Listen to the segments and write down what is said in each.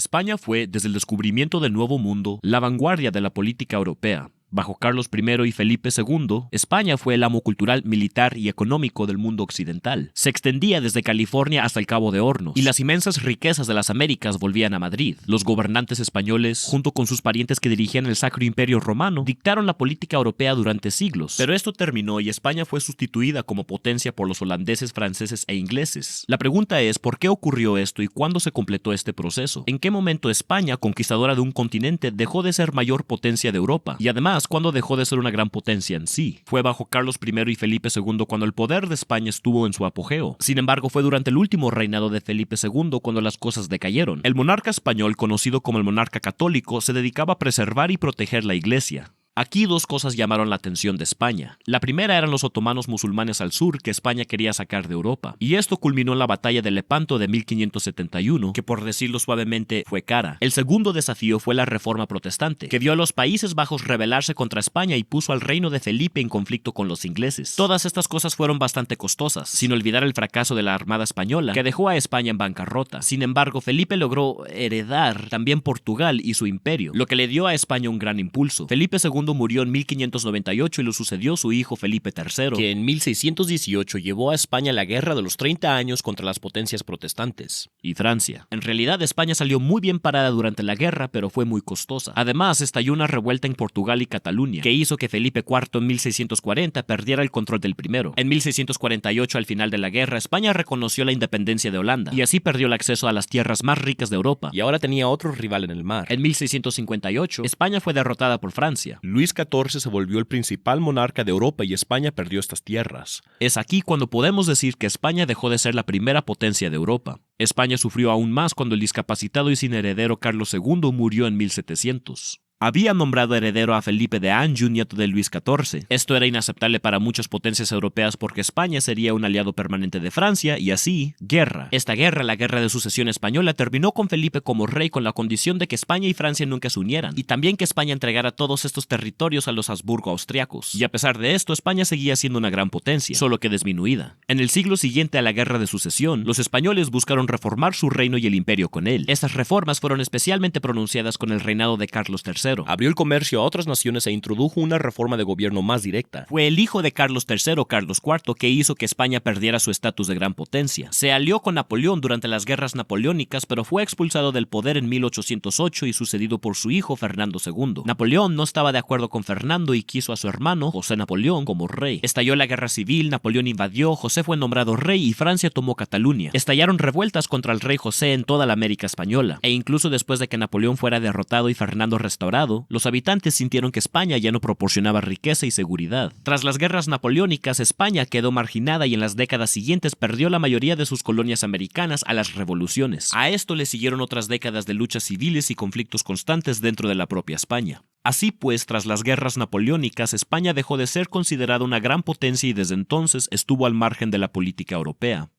España fue, desde el descubrimiento del Nuevo Mundo, la vanguardia de la política europea. Bajo Carlos I y Felipe II, España fue el amo cultural, militar y económico del mundo occidental. Se extendía desde California hasta el Cabo de Hornos, y las inmensas riquezas de las Américas volvían a Madrid. Los gobernantes españoles, junto con sus parientes que dirigían el Sacro Imperio Romano, dictaron la política europea durante siglos. Pero esto terminó y España fue sustituida como potencia por los holandeses, franceses e ingleses. La pregunta es, ¿por qué ocurrió esto y cuándo se completó este proceso? ¿En qué momento España, conquistadora de un continente, dejó de ser mayor potencia de Europa? Y además, ¿cuándo dejó de ser una gran potencia en sí? Fue bajo Carlos I y Felipe II cuando el poder de España estuvo en su apogeo. Sin embargo, fue durante el último reinado de Felipe II cuando las cosas decayeron. El monarca español, conocido como el monarca católico, se dedicaba a preservar y proteger la Iglesia. Aquí dos cosas llamaron la atención de España. La primera eran los otomanos musulmanes al sur que España quería sacar de Europa. Y esto culminó en la batalla de Lepanto de 1571, que por decirlo suavemente fue cara. El segundo desafío fue la Reforma Protestante, que vio a los Países Bajos rebelarse contra España y puso al reino de Felipe en conflicto con los ingleses. Todas estas cosas fueron bastante costosas, sin olvidar el fracaso de la Armada Española, que dejó a España en bancarrota. Sin embargo, Felipe logró heredar también Portugal y su imperio, lo que le dio a España un gran impulso. Felipe II murió en 1598 y lo sucedió su hijo Felipe III, que en 1618 llevó a España a la Guerra de los 30 años contra las potencias protestantes y Francia. En realidad, España salió muy bien parada durante la guerra, pero fue muy costosa. Además, estalló una revuelta en Portugal y Cataluña, que hizo que Felipe IV en 1640 perdiera el control del primero. En 1648, al final de la guerra, España reconoció la independencia de Holanda, y así perdió el acceso a las tierras más ricas de Europa, y ahora tenía otro rival en el mar. En 1658, España fue derrotada por Francia. Luis XIV se volvió el principal monarca de Europa y España perdió estas tierras. Es aquí cuando podemos decir que España dejó de ser la primera potencia de Europa. España sufrió aún más cuando el discapacitado y sin heredero Carlos II murió en 1700. Había nombrado heredero a Felipe de Anjou, nieto de Luis XIV. Esto era inaceptable para muchas potencias europeas porque España sería un aliado permanente de Francia y así, guerra. Esta guerra, la Guerra de Sucesión Española, terminó con Felipe como rey con la condición de que España y Francia nunca se unieran, y también que España entregara todos estos territorios a los Habsburgo austriacos. Y a pesar de esto, España seguía siendo una gran potencia, solo que disminuida. En el siglo siguiente a la Guerra de Sucesión, los españoles buscaron reformar su reino y el imperio con él. Estas reformas fueron especialmente pronunciadas con el reinado de Carlos III. Abrió el comercio a otras naciones e introdujo una reforma de gobierno más directa. Fue el hijo de Carlos III, Carlos IV, que hizo que España perdiera su estatus de gran potencia. Se alió con Napoleón durante las guerras napoleónicas, pero fue expulsado del poder en 1808 y sucedido por su hijo Fernando II. Napoleón no estaba de acuerdo con Fernando y quiso a su hermano, José Napoleón, como rey. Estalló la guerra civil, Napoleón invadió, José fue nombrado rey y Francia tomó Cataluña. Estallaron revueltas contra el rey José en toda la América española, e incluso después de que Napoleón fuera derrotado y Fernando restaurado, los habitantes sintieron que España ya no proporcionaba riqueza y seguridad. Tras las guerras napoleónicas, España quedó marginada y en las décadas siguientes perdió la mayoría de sus colonias americanas a las revoluciones. A esto le siguieron otras décadas de luchas civiles y conflictos constantes dentro de la propia España. Así pues, tras las guerras napoleónicas, España dejó de ser considerada una gran potencia y desde entonces estuvo al margen de la política europea.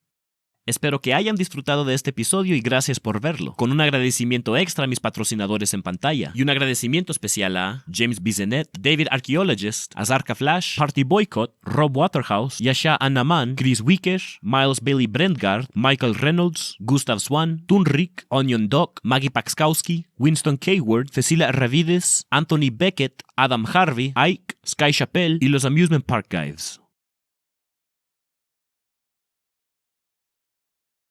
Espero que hayan disfrutado de este episodio y gracias por verlo. Con un agradecimiento extra a mis patrocinadores en pantalla y un agradecimiento especial a James Bizenet, David Archaeologist, Azarka Flash, Party Boycott, Rob Waterhouse, Yasha Annaman, Chris Wicker, Miles Bailey Brentgard, Michael Reynolds, Gustav Swan, Tunrik, Onion Doc, Maggie Paxkowski, Winston Kayward, Cecilia Ravides, Anthony Beckett, Adam Harvey, Ike, Sky Chappelle y los Amusement Park Guides.